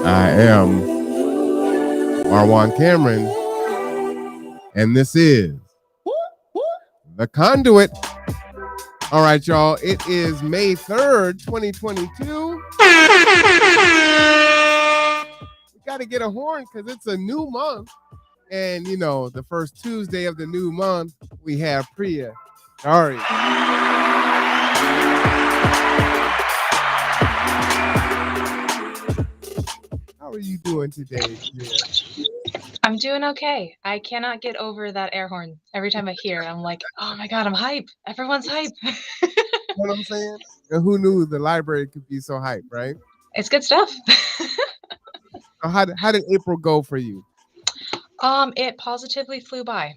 I am Marwan Cameron, and this is The Conduit. All right, y'all. It is May 3rd, 2022. We got to get a horn because it's a new month. And, the first Tuesday of the new month, we have Priya. Sorry. How are you doing today, Priya? I'm doing okay. I cannot get over that air horn. Every time I hear it, I'm like, oh my God, I'm hype. Everyone's hype. You know what I'm saying? And who knew the library could be so hype, right? It's good stuff. So how did April go for you? It positively flew by.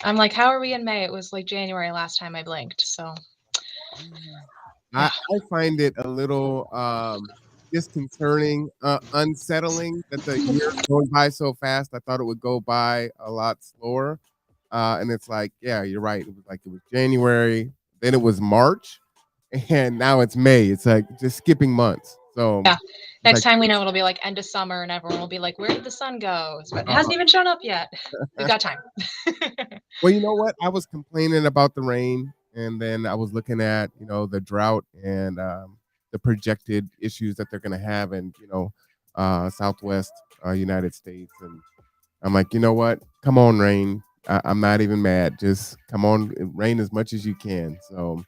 I'm like, how are we in May? It was like January last time I blinked. So, I, yeah. I find it a little disconcerting, unsettling that the year's going by so fast. I thought it would go by a lot slower. And it's like, yeah, you're right. It was January, then it was March, and now it's May. It's like just skipping months. So Yeah. it's Next like, time we know it'll be like end of summer and everyone will be like, where did the sun go? But it uh, hasn't even shown up yet. We've got time. well, you know what? I was complaining about the rain, and then I was looking at the drought and the projected issues that they're going to have in Southwest United States, and I'm like, you know what? Come on, rain. I'm not even mad. Just come on, rain as much as you can. So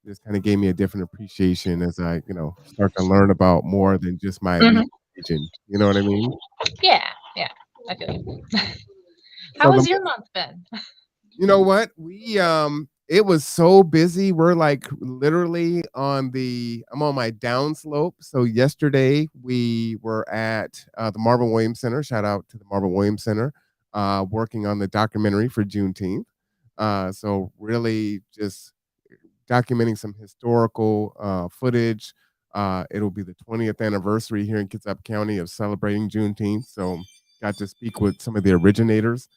this kind of gave me a different appreciation as I start to learn about more than just my Hmm. immediate region. You know what I mean? Yeah. Yeah. I feel you. So How the has your month been? You know what? It was so busy. We're like literally I'm on my downslope. So yesterday we were at the Marvin Williams Center. Shout out to the Marvin Williams Center, working on the documentary for Juneteenth. So really just documenting some historical footage. It'll be the 20th anniversary here in Kitsap County of celebrating Juneteenth. So got to speak with some of the originators,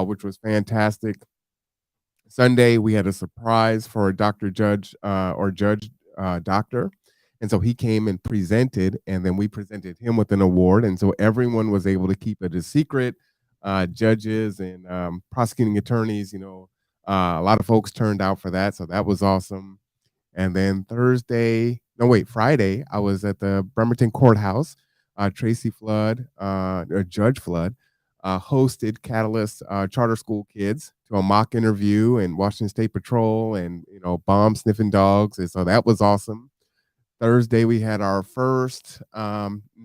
which was fantastic. Sunday, we had a surprise for a doctor, judge, or judge, doctor. And so he came and presented, and then we presented him with an award. And so everyone was able to keep it a secret. Judges and prosecuting attorneys, a lot of folks turned out for that. So that was awesome. And then Friday, I was at the Bremerton Courthouse. Tracy Flood, or Judge Flood, hosted Catalyst charter school kids to a mock interview and Washington State Patrol and bomb sniffing dogs, and so that was awesome. Thursday we had our first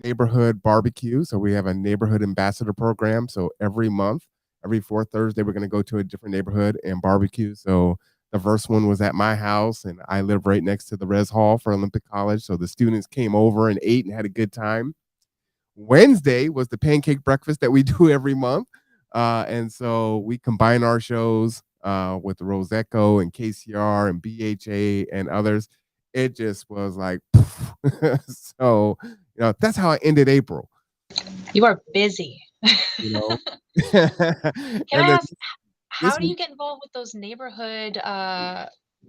neighborhood barbecue. So we have a neighborhood ambassador program. So every month, every fourth Thursday, we're going to go to a different neighborhood and barbecue. So the first one was at my house, and I live right next to the Res Hall for Olympic College. So the students came over and ate and had a good time. Wednesday was the pancake breakfast that we do every month. And so we combine our shows with Rose Echo and KCR and BHA and others. It just was like, so, that's how I ended April, You are busy. you know. Can I And then ask, this how do you week, get involved with those neighborhood,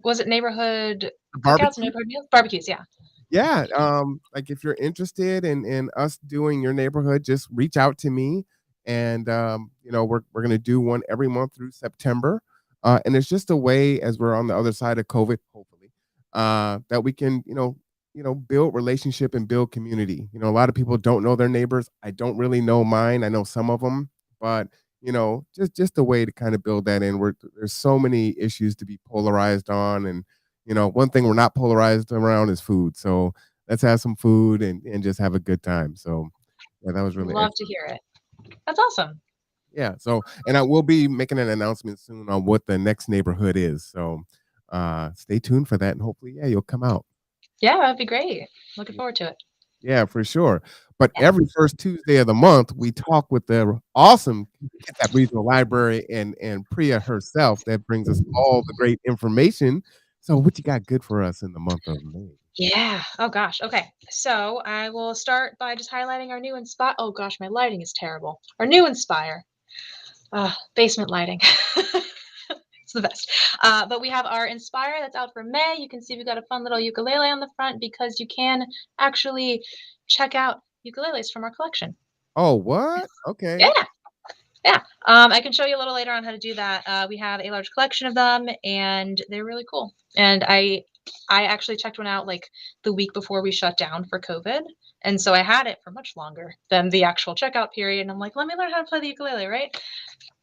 was it neighborhood the cookouts, barbecue. neighborhood meals? Barbecues, yeah. Yeah, like if you're interested in us doing your neighborhood, just reach out to me, and we're gonna do one every month through September, and it's just a way as we're on the other side of COVID, hopefully, that we can build relationship and build community. A lot of people don't know their neighbors. I don't really know mine. I know some of them, but just a way to kind of build that in. There's so many issues to be polarized on, and one thing we're not polarized around is food. So let's have some food and just have a good time. So yeah, that was really Love to excellent. hear it. That's awesome. Yeah. So, and I will be making an announcement soon on what the next neighborhood is. So stay tuned for that, and hopefully, yeah, you'll come out. Yeah, that'd be great. Looking forward to it. Yeah, for sure. But Yeah. every first Tuesday of the month, we talk with the awesome Kitsap Regional Library and Priya herself that brings us all the great information. So, what you got good for us in the month of May? Yeah. Oh gosh. Okay. So I will start by just highlighting our new Inspire. Oh gosh, my lighting is terrible. Our new Inspire. Basement lighting. It's the best. But we have our Inspire that's out for May. You can see we've got a fun little ukulele on the front because you can actually check out ukuleles from our collection. Oh, what? Okay. Yeah. Yeah. I can show you a little later on how to do that. We have a large collection of them and they're really cool. And I actually checked one out like the week before we shut down for COVID. And so I had it for much longer than the actual checkout period. And I'm like, let me learn how to play the ukulele, right?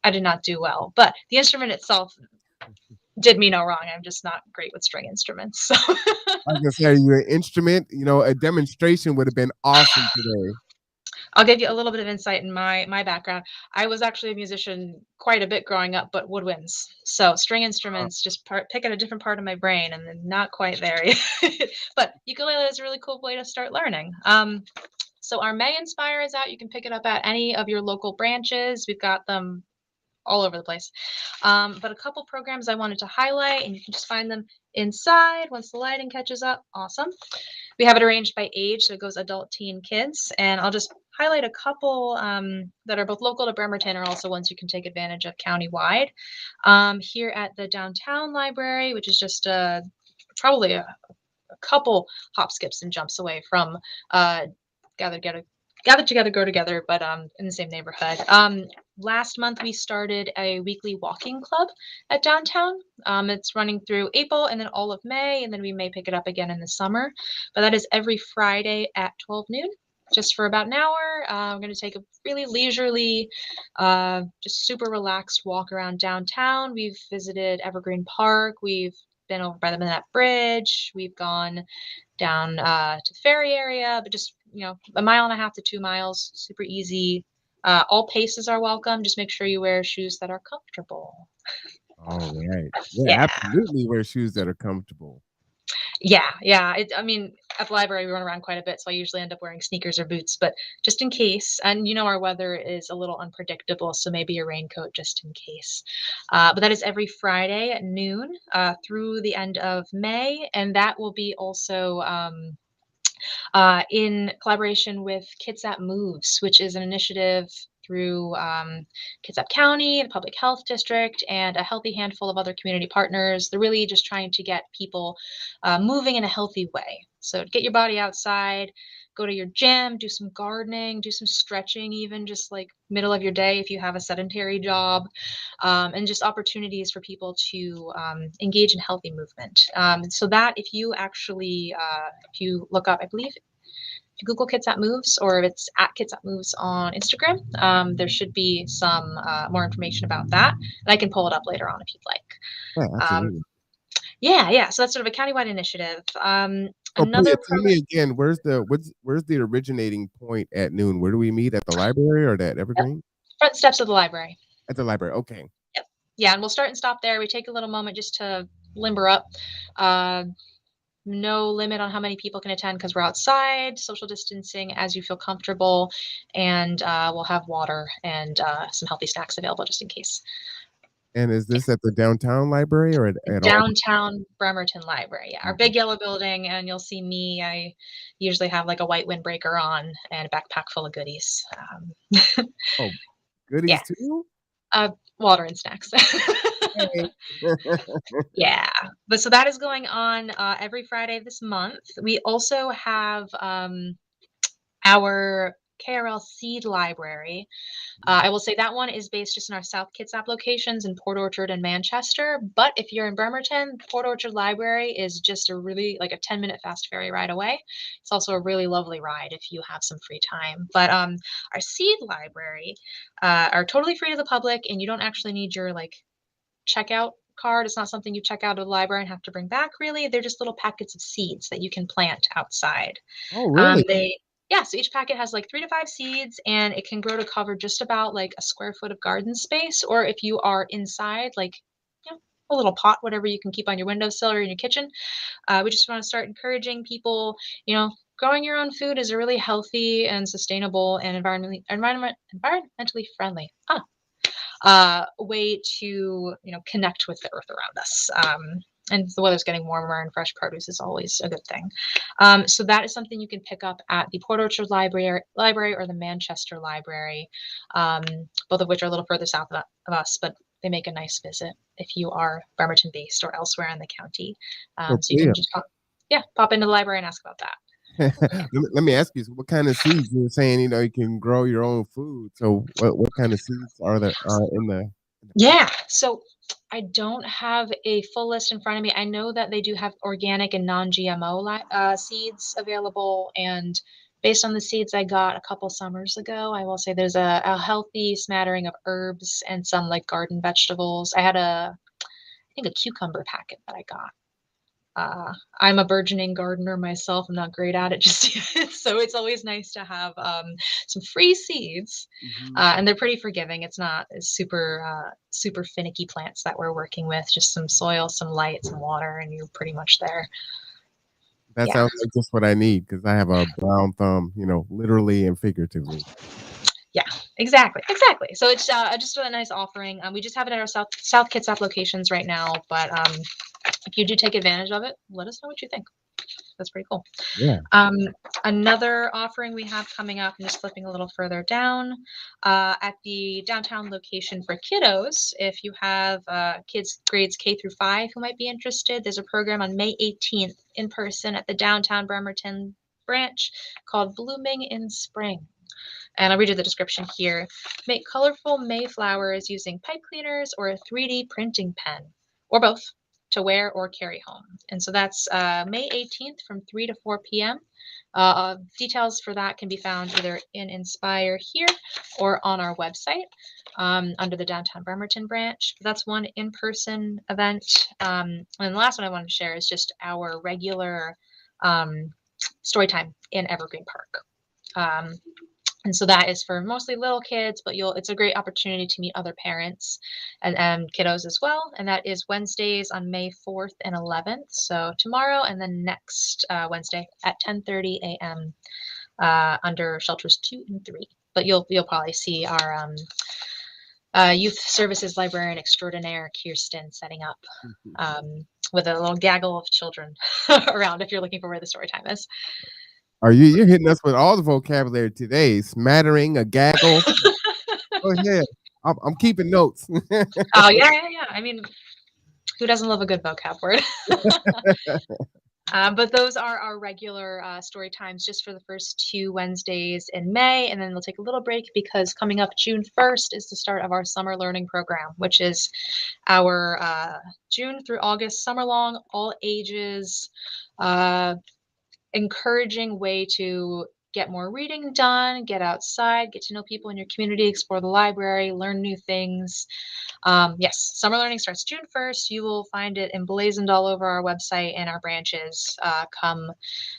I did not do well, but the instrument itself did me no wrong. I'm just not great with string instruments. So I was gonna say your instrument, a demonstration would have been awesome today. I'll give you a little bit of insight in my background. I was actually a musician quite a bit growing up, but woodwinds. So string Uh, instruments just pick at a different part of my brain, and then not quite there yet. But ukulele is a really cool way to start learning. So our May Inspire is out. You can pick it up at any of your local branches. We've got them all over the place. But a couple programs I wanted to highlight, and you can just find them inside once the lighting catches up. Awesome. We have it arranged by age, so it goes adult, teen, kids, and I'll just highlight a couple that are both local to Bremerton, or also ones you can take advantage of countywide. Here at the downtown library, which is just probably a couple hop, skips, and jumps away from uh, Gather Together, Gather Together, Go Together, but in the same neighborhood. Last month we started a weekly walking club at downtown. It's running through April and then all of May, and then we may pick it up again in the summer. But that is every Friday at 12 noon, just for about an hour. I'm going to take a really leisurely, just super relaxed walk around downtown. We've visited Evergreen Park. We've been over by the Minette Bridge. We've gone down to the ferry area, but just, a mile and a half to 2 miles, super easy. All paces are welcome. Just make sure you wear shoes that are comfortable. all right. Yeah, Yeah. absolutely wear shoes that are comfortable. Yeah. Yeah. I mean, at the library, we run around quite a bit, so I usually end up wearing sneakers or boots, but just in case. And our weather is a little unpredictable, so maybe a raincoat just in case. But that is every Friday at noon through the end of May. And that will be also in collaboration with Kitsap Moves, which is an initiative through Kitsap County, the Public Health District, and a healthy handful of other community partners. They're really just trying to get people moving in a healthy way. So get your body outside, go to your gym, do some gardening, do some stretching, even just like middle of your day if you have a sedentary job, and just opportunities for people to engage in healthy movement. So that if you actually, if you look up, I believe if you Google Kitsap Moves or if it's at Kitsap Moves on Instagram, there should be some more information about that. And I can pull it up later on if you'd Yeah, like. absolutely. Yeah. So that's sort of a countywide initiative. So please Another tell program, me again, where's the originating point at noon? Where do we meet? At the library or at yep, Evergreen? front steps of the library. At the library. Okay. Yep. Yeah, and we'll start and stop there. We take a little moment just to limber up. Uh, no limit on how many people can attend because we're outside, social distancing as you feel comfortable, and we'll have water and some healthy snacks available just in case. And is this at the downtown library or at all? Downtown Bremerton Library, yeah, our big yellow building, and you'll see me. I usually have like a white windbreaker on and a backpack full of goodies. Oh, goodies Yeah, too? uh, water and snacks. Hey. Yeah, but so that is going on every Friday this month. We also have our KRL Seed Library. I will say that one is based just in our South Kitsap locations in Port Orchard and Manchester. But if you're in Bremerton, Port Orchard Library is just a really like a 10-minute fast ferry ride away. It's also a really lovely ride if you have some free time. But our Seed Library are totally free to the public, and you don't actually need your like checkout card. It's not something you check out of the library and have to bring back. Really, they're just little packets of seeds that you can plant outside. Oh, really? They Yeah, so each packet has like 3 to 5 seeds, and it can grow to cover just about like a square foot of garden space. Or if you are inside, like a little pot, whatever you can keep on your windowsill or in your kitchen. We just want to start encouraging people. Growing your own food is a really healthy and sustainable and environmentally friendly. Way to connect with the earth around us. And the weather's getting warmer, and fresh produce is always a good thing. So that is something you can pick up at the Port Orchard Library or the Manchester Library, both of which are a little further south of us, but they make a nice visit if you are Bremerton based or elsewhere in the county. So So you Clea, can just pop into the library and ask about that. Let me ask you, so what kind of seeds you were saying, you can grow your own food. So what kind of seeds are in the pack? Yeah. So I don't have a full list in front of me. I know that they do have organic and non-GMO seeds available, and based on the seeds I got a couple summers ago, I will say there's a healthy smattering of herbs and some like garden vegetables. I had I think a cucumber packet that I got. I'm a burgeoning gardener myself. I'm not great at it just yet, so it's always nice to have some free seeds, Mhm. and they're pretty forgiving. It's not super finicky plants that we're working with. Just some soil, some light, some water, and you're pretty much there. That Yeah. sounds like just what I need because I have a brown thumb, literally and figuratively. Yeah, exactly, exactly. So it's just a nice offering. We just have it at our South Kitsap locations right now, but if you do take advantage of it, let us know what you think. That's pretty cool. Yeah. Um, Another offering we have coming up, I'm just flipping a little further down, at the downtown location for kiddos. If you have kids grades K through 5 who might be interested, there's a program on May 18th in person at the downtown Bremerton branch called Blooming in Spring. And I'll read you the description here. Make colorful Mayflowers using pipe cleaners or a 3D printing pen, or both, to wear or carry home. And so that's May 18th from 3 to 4 p.m. Details for that can be found either in Inspire here or on our website under the Downtown Bremerton branch. That's one in person event. And the last one I wanted to share is just our regular story time in Evergreen Park. Um, and so that is for mostly little kids, but it's a great opportunity to meet other parents and kiddos as well. And that is Wednesdays on May 4th and 11th. So tomorrow and then next Wednesday at 10:30 a.m. Under shelters 2 and 3. But you'll probably see our youth services librarian extraordinaire Kirsten setting up with a little gaggle of children around if you're looking for where the story time is. You're hitting us with all the vocabulary today. Smattering, a gaggle. Go ahead. I'm keeping notes. Oh yeah, yeah, yeah. I mean, who doesn't love a good vocab word? But those are our regular story times just for the first 2 Wednesdays in May. And then we'll take a little break because coming up June 1st is the start of our summer learning program, which is our June through August summer long, all ages, uh, encouraging way to get more reading done, get outside, get to know people in your community, explore the library, learn new things. Yes, summer learning starts June 1st. You will find it emblazoned all over our website and our branches come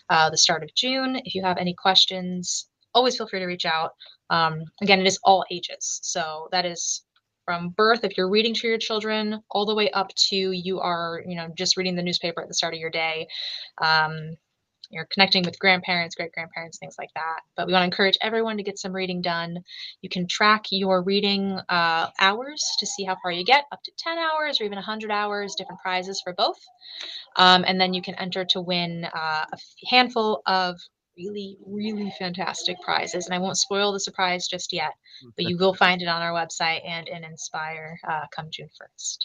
the start of June. If you have any questions, always feel free to reach out. Again, it is all ages. So that is from birth, if you're reading to your children, all the way up to you are, just reading the newspaper at the start of your day. You're connecting with grandparents, great grandparents, things like that. But we want to encourage everyone to get some reading done. You can track your reading hours to see how far you get, up to 10 hours or even 100 hours, different prizes for both. And then you can enter to win a handful of really, really fantastic prizes. And I won't spoil the surprise just yet, but you will find it on our website and in Inspire come June 1st.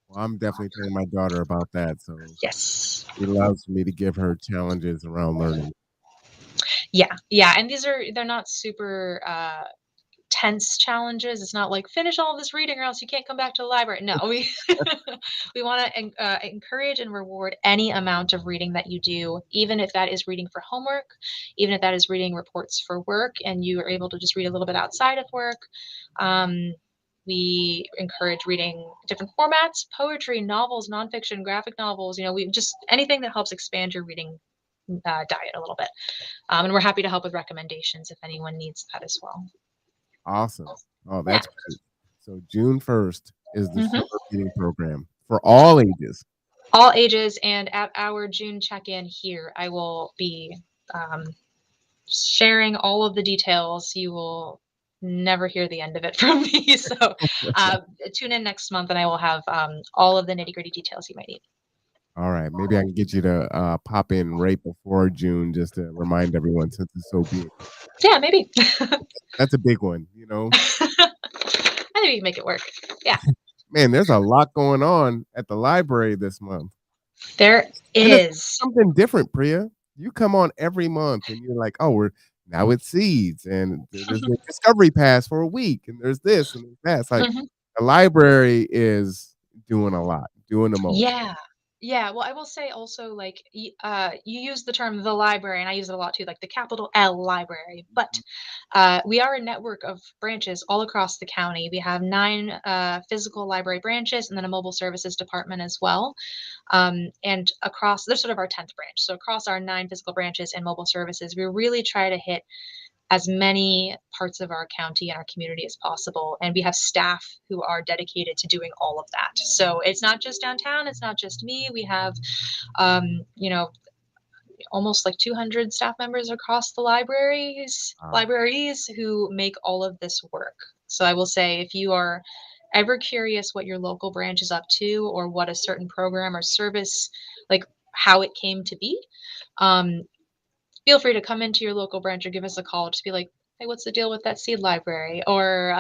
Well, I'm definitely telling my daughter about that. So Yes. she loves me to give her challenges around learning. Yeah. Yeah. And they're not super tense challenges. It's not like finish all this reading or else you can't come back to the library. No, we want to encourage and reward any amount of reading that you do, even if that is reading for homework, even if that is reading reports for work, and you are able to just read a little bit outside of work. We encourage reading different formats: poetry, novels, nonfiction, graphic novels. We just anything that helps expand your reading diet a little bit. And we're happy to help with recommendations if anyone needs that as well. Awesome. Oh, Yeah. that's great. So June 1st is the Mhm. summer reading program for all ages. All ages, and at our June check-in here, I will be um, sharing all of the details. You will never hear the end of it from me. So tune in next month, and I will have all of the nitty-gritty details you might need. All right. Maybe I can get you to pop in right before June just to remind everyone since it's so big. Yeah, maybe. That's a big one. I think we can make it work. Yeah, Man, there's a lot going on at the library this month. there And it's is. something different, Priya. You come on every month, and you're like, "Oh, we're now it's seeds, and there's a discovery pass for a week, and there's this and there's that." It's like Mhm. the library is doing a lot, doing the most. Yeah. Yeah, well, I will say also, like, you use the term "the library," and I use it a lot too, like the capital L library, but, we are a network of branches all across the county. We have 9, physical library branches and then a mobile services department as well, and across they're sort of our 10th branch. So across our 9 physical branches and mobile services, we really try to hit as many parts of our county and our community as possible. And we have staff who are dedicated to doing all of that. So it's not just downtown, it's not just me. We have, you know, almost like 200 staff members across the Wow. libraries who make all of this work. So I will say if you are ever curious what your local branch is up to or what a certain program or service, like how it came to be, um, feel free to come into your local branch or give us a call. Just be like, "Hey, what's the deal with that seed library?" Or,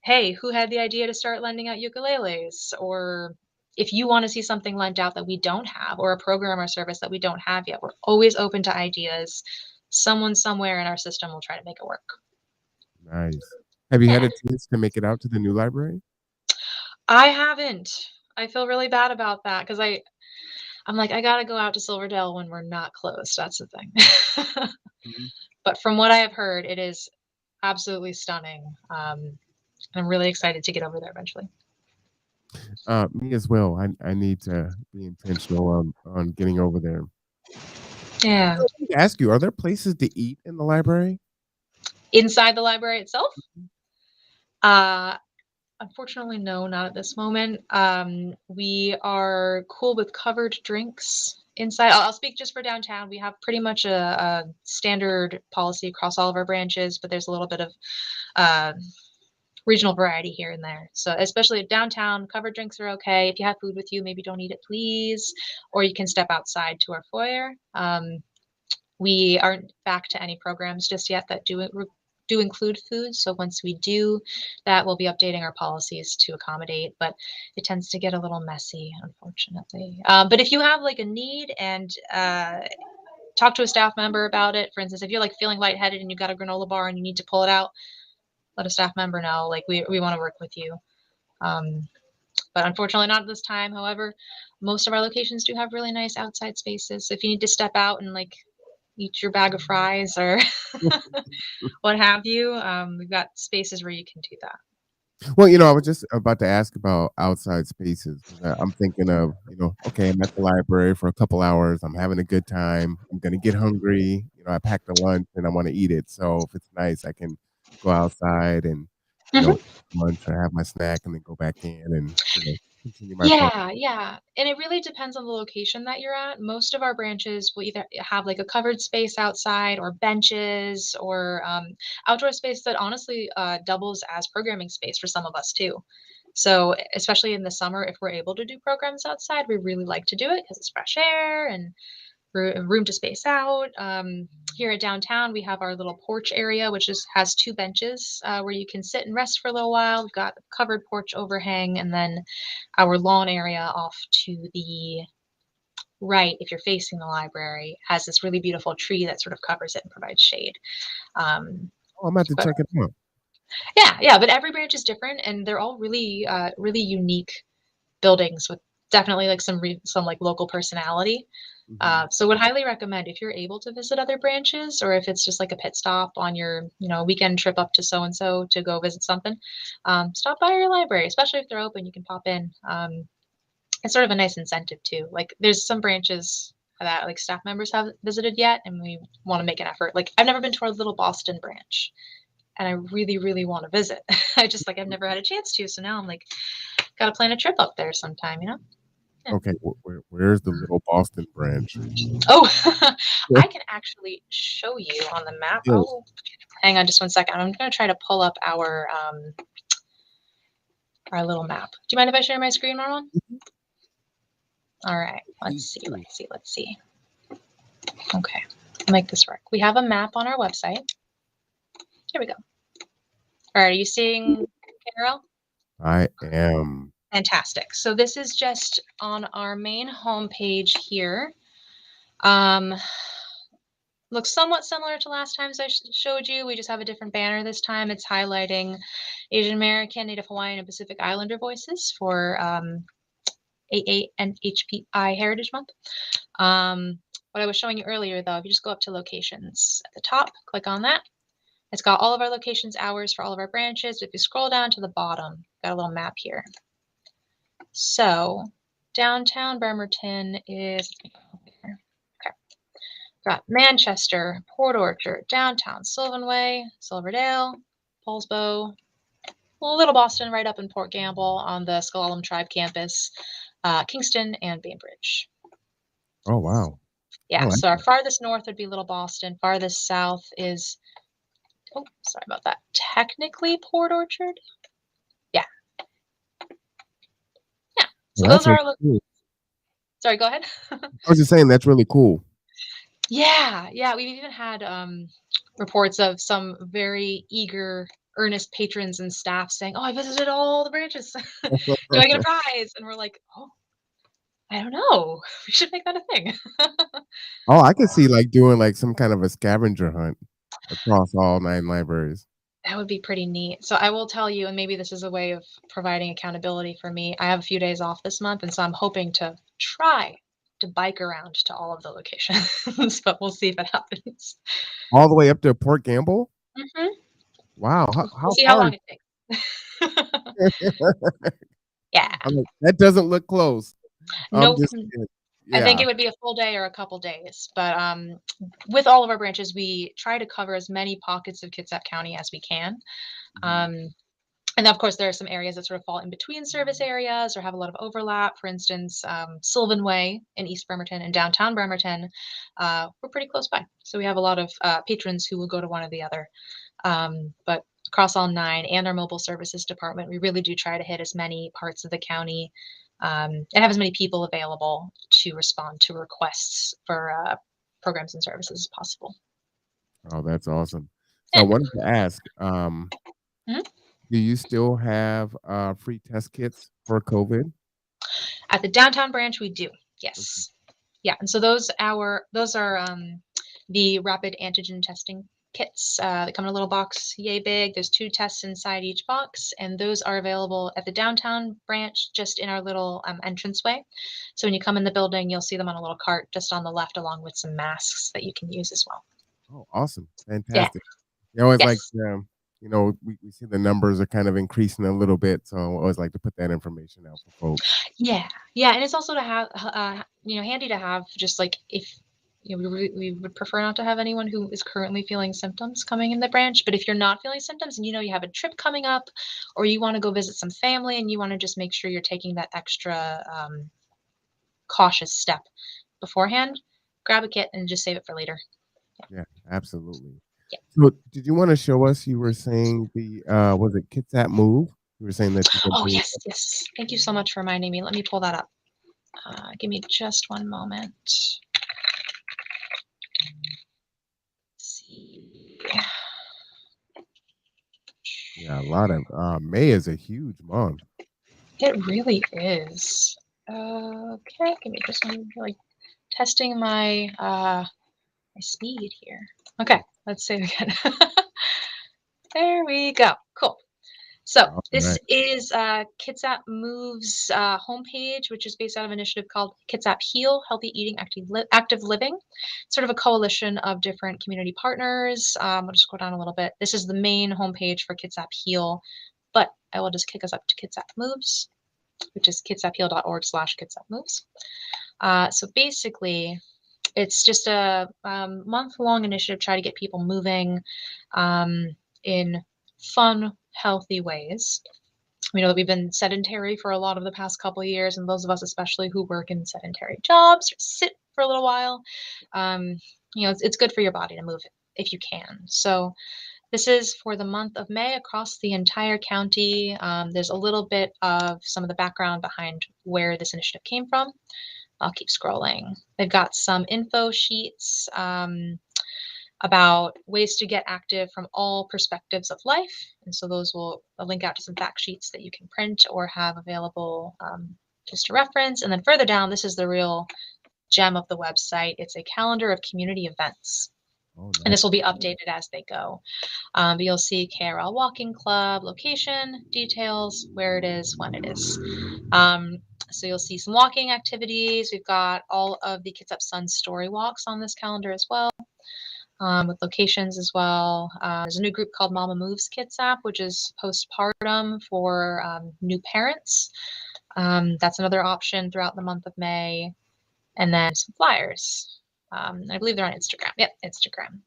"Hey, who had the idea to start lending out ukuleles?" Or if you wanna see something lent out that we don't have or a program or service that we don't have yet, we're always open to ideas. Someone somewhere in our system will try to make it work. Nice. Have you had Yeah. a chance to make it out to the new library? I haven't. I feel really bad about that because I'm like, "I gotta go out to Silverdale when we're not closed." That's the thing. Mhm. But from what I have heard, it is absolutely stunning. I'm really excited to get over there eventually. Me as well. I need to be intentional on getting over there. Yeah. I need to ask you, are there places to eat in the library? Inside the library itself? Uh, Unfortunately, no, not at this moment. We are cool with covered drinks inside. I'll speak just for downtown. We have pretty much a standard policy across all of our branches, but there's a little bit of uh, regional variety here and there. So, especially downtown, covered drinks are okay. If you have food with you, maybe don't eat it, please. Or you can step outside to our foyer. We aren't back to any programs just yet that do include food. So once we do that, we'll be updating our policies to accommodate. But it tends to get a little messy, unfortunately. But if you have like a need and talk to a staff member about it, for instance, if you're like feeling lightheaded and you got a granola bar and you need to pull it out, let a staff member know. Like we want to work with you. Um, but unfortunately, not at this time. However, most of our locations do have really nice outside spaces. So if you need to step out and like eat your bag of fries or what have you, we've got spaces where you can do that. Well, I was just about to ask about outside spaces because I'm thinking of, okay, I'm at the library for a couple hours. I'm having a good time. I'm gonna get hungry. I packed a lunch and I want to eat it. So if it's nice, I can go outside and, Mhm. eat lunch or have my snack and then go back in and, continue my program. Yeah, yeah, and it really depends on the location that you're at. Most of our branches will either have, like, a covered space outside or benches or, outdoor space that honestly, doubles as programming space for some of us too. So, especially in the summer, if we're able to do programs outside, we really like to do it because it's fresh air and room to space out. Here at downtown, we have our little porch area, which has 2 benches where you can sit and rest for a little while. We've got a covered porch overhang, and then our lawn area off to the right, if you're facing the library, has this really beautiful tree that sort of covers it and provides shade. Um, Oh, I'm about to but check it out. yeah, yeah, but every branch is different, and they're all really, really unique buildings with definitely like some like local personality. Mhm. So would highly recommend if you're able to visit other branches or if it's just like a pit stop on your, weekend trip up to so and so to go visit something, stop by your library, especially if they're open, you can pop in. It's sort of a nice incentive too. Like there's some branches that like staff members haven't visited yet, and we want to make an effort. Like I've never been to our little Boston branch, and I really, really want to visit. I've never had a chance to, so now I'm like, gotta plan a trip up there sometime. Yeah. Okay, where's the little Boston branch? Oh, I can actually show you on the map. Yeah. Oh, hang on just one second. I'm gonna try to pull up our little map. Do you mind if I share my screen, Marlon? All right. Let's Please see. do. Let's see. Let's see. Okay. I'll make this work. We have a map on our website. Here we go. All right. Are you seeing Carol? I am. Fantastic. So this is just on our main homepage here. Um, Looks somewhat similar to last times I showed you. We just have a different banner this time. It's highlighting Asian American, Native Hawaiian, and Pacific Islander voices for 8/8 and HPI Heritage Month. What I was showing you earlier, though, if you just go up to locations at the top, click on that. It's got all of our locations, hours for all of our branches. If you scroll down to the bottom, got a little map here. So downtown Bremerton is, okay, got Manchester, Port Orchard, downtown Sylvan Way, Silverdale, Poulsbo, Little Boston right up in Port Gamble on the Skullum Tribe campus, Kingston, and Bainbridge. Oh, wow. I Yeah, like so our that. farthest north would be Little Boston. Farthest south is, oh, sorry about that, technically Port Orchard. Yeah. Yeah. So Well, those that's are really our, cool. sorry, go ahead. I was just saying that's really cool. Yeah, yeah, we've even had reports of some very eager, earnest patrons and staff saying, "Oh, I visited all the branches. Do I get a prize?" And we're like, "Oh, I don't know. We should make that a thing." Oh, I could see like doing like some kind of a scavenger hunt across all 9 libraries. That would be pretty neat. So I will tell you, and maybe this is a way of providing accountability for me. I have a few days off this month, and so I'm hoping to try to bike around to all of the locations, but we'll see if it happens. All the way up to Port Gamble? Hmm. Wow, We'll how see how far long is it takes. Yeah. I'm like, that doesn't look close. I'm Nope. just kidding. I think Yeah. it would be a full day or a couple days, but with all of our branches, we try to cover as many pockets of Kitsap County as we can. Mhm. Um, and of course, there are some areas that sort of fall in between service areas or have a lot of overlap. For instance, Sylvan Way in East Bremerton and downtown Bremerton, we're pretty close by. So we have a lot of patrons who will go to one or the other. But across all 9 and our mobile services department, we really do try to hit as many parts of the county and have as many people available to respond to requests for programs and services as possible. Oh, that's awesome. So I Yeah. wanted to ask, Mhm. do you still have, free test kits for COVID? At the downtown branch, we do. Mhm. Yes. Yeah, and so those are the rapid antigen testing kits that come in a little box, yay big. There's 2 tests inside each box, and those are available at the downtown branch, just in our little entranceway. So when you come in the building, you'll see them on a little cart just on the left, along with some masks that you can use as well. Oh, awesome. Yeah. Fantastic. You always like, Yes. we see the numbers are kind of increasing a little bit, so I always like to put that information out for folks. Yeah, yeah, and it's also to have, handy to have just like if we would prefer not to have anyone who is currently feeling symptoms coming in the branch. But if you're not feeling symptoms and you know you have a trip coming up, or you want to go visit some family and you want to just make sure you're taking that extra cautious step beforehand, grab a kit and just save it for later. Yeah, absolutely. Yeah. So, did you wanna show us you were saying the, was it Kitsap Move? You were saying that you can Oh bring yes, yes. Thank you so much for reminding me. Let me pull that up. Give me just one moment. Let's see. yeah, a lot of, May is a huge month. It really is. Okay, give me just one, like testing my speed here. Okay, let's say it again. There we go. Cool. So this Alright. is Kitsap Moves homepage, which is based out of an initiative called Kitsap Heal, Healthy Eating, Active Living. Sort of a coalition of different community partners. I'll just go down a little bit. This is the main homepage for Kitsap Heal, but I will just kick us up to Kitsap Moves, which is kitsapheal.org/kitsapmoves. So basically, it's just a month-long initiative to try to get people moving um, in fun, healthy ways. We know that we've been sedentary for a lot of the past couple of years, and those of us especially who work in sedentary jobs or sit for a little while, um, it's good for your body to move if you can. So this is for the month of May across the entire county. There's a little bit of some of the background behind where this initiative came from. I'll keep scrolling. They've got some info sheets about ways to get active from all perspectives of life. And so those will link out to some fact sheets that you can print or have available just to reference. And then further down, this is the real gem of the website. It's a calendar of community events. Oh, And nice. this will be updated as they go. But you'll see KRL Walking Club, location, details, where it is, when it is. Um, so you'll see some walking activities. We've got all of the Kitsap Sun story walks on this calendar as well, with locations as well. There's a new group called Mama Moves Kitsap, which is postpartum for new parents. That's another option throughout the month of May. And then some flyers. I believe they're on Instagram. Yep, Instagram.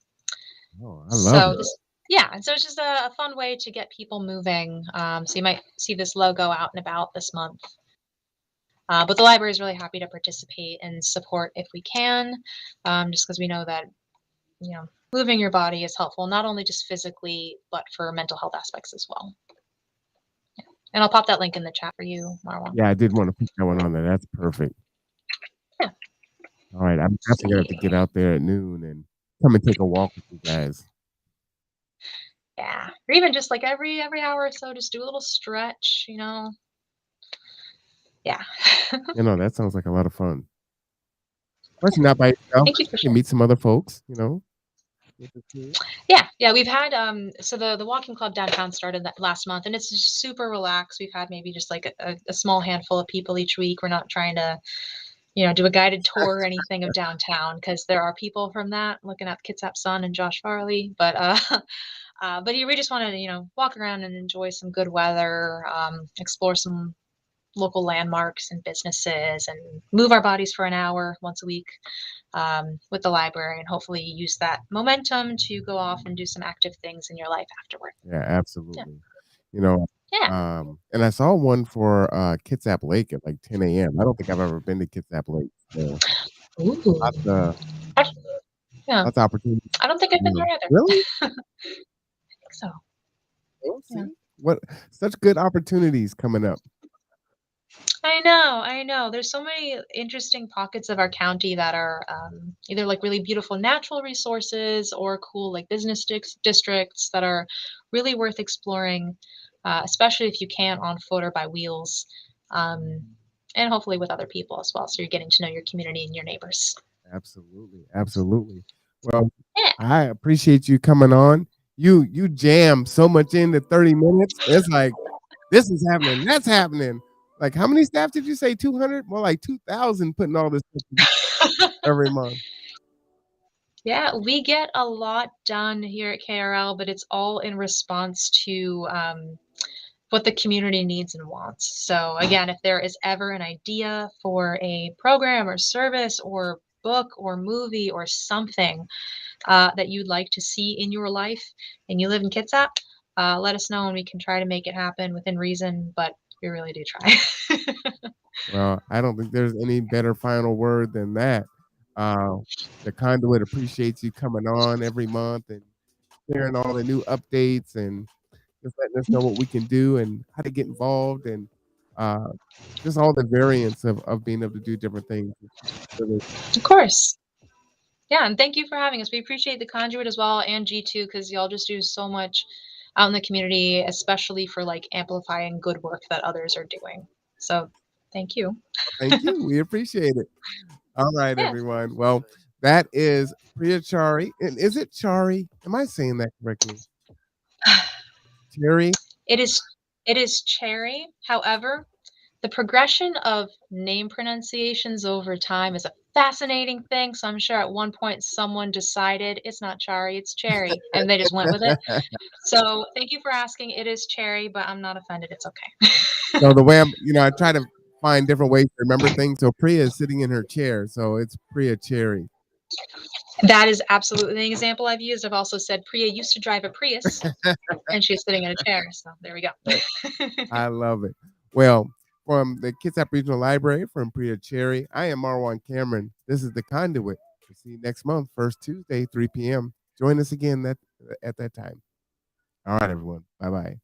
Oh, I love So it. this, yeah, and so it's just a fun way to get people moving. So you might see this logo out and about this month. But the library is really happy to participate and support if we can, just because we know that moving your body is helpful not only just physically but for mental health aspects as well. Yeah. And I'll pop that link in the chat for you, Marwan. Yeah, I did want to put that one on there. That's perfect. Yeah. All right, I'm definitely gonna have to get out there at noon and come and take a walk with you guys. Yeah, or even just like every hour or so, just do a little stretch. Yeah. That sounds like a lot of fun. Especially not by yourself. Thank you for You can sharing. meet some other folks. Yeah, we've had so the walking club downtown started that last month, and it's just super relaxed. We've had maybe just like a small handful of people each week. We're not trying to do a guided tour or anything of downtown because there are people from that looking at Kitsap Sun and Josh Farley, but we just want to walk around and enjoy some good weather, explore some local landmarks and businesses, and move our bodies for an hour once a week, with the library, and hopefully use that momentum to go off and do some active things in your life afterward. Yeah, Yeah. absolutely. You know, Yeah. and I saw one for Kitsap Lake at like 10 a.m. I don't think I've ever been to Kitsap Lake. So Ooh. lots of I- yeah. lots of opportunities. I don't think I've been there either. Really? I think so. Oh, Yeah. see? What such good opportunities coming up. I know. There's so many interesting pockets of our county that are either like really beautiful natural resources or cool like business districts that are really worth exploring, especially if you can on foot or by wheels, um, and hopefully with other people as well. So you're getting to know your community and your neighbors. Absolutely. Absolutely. Well, Yeah. I appreciate you coming on. You jam so much into 30 minutes. It's like this is happening, that's happening. Like how many staff did you say? 200? More like 2,000 putting all this stuff together every month. Yeah, we get a lot done here at KRL, but it's all in response to what the community needs and wants. So again, if there is ever an idea for a program or service or book or movie or something that you'd like to see in your life and you live in Kitsap, let us know and we can try to make it happen within reason, but we really do try. Well, I don't think there's any better final word than that. Uh, the Conduit appreciates you coming on every month and sharing all the new updates and just letting us know what we can do and how to get involved and uh, just all the variants of being able to do different things. Really, Of course. Yeah, and thank you for having us. We appreciate the Conduit as well and G2 because y'all just do so much out in the community, especially for like amplifying good work that others are doing. So thank you. thank you. We appreciate it. All right, Yeah. everyone. Well, that is Priya Chari. And is it Chari? Am I saying that correctly? Cherry? It is cherry. However, the progression of name pronunciations over time is a fascinating thing. So I'm sure at one point someone decided it's not Chari, it's Cherry, and they just went with it. So thank you for asking. It is Cherry, but I'm not offended. It's So okay. the way I try to find different ways to remember things. So Priya is sitting in her chair, so it's Priya Cherry. That is absolutely an example I've used. I've also said Priya used to drive a Prius and she's sitting in a chair. So there we go. I love it. Well, from the Kitsap Regional Library, from Priya Cherry, I am Marwan Cameron. This is The Conduit. We'll see you next month, first Tuesday, 3 p.m. Join us again at that time. All right, everyone. Bye-bye.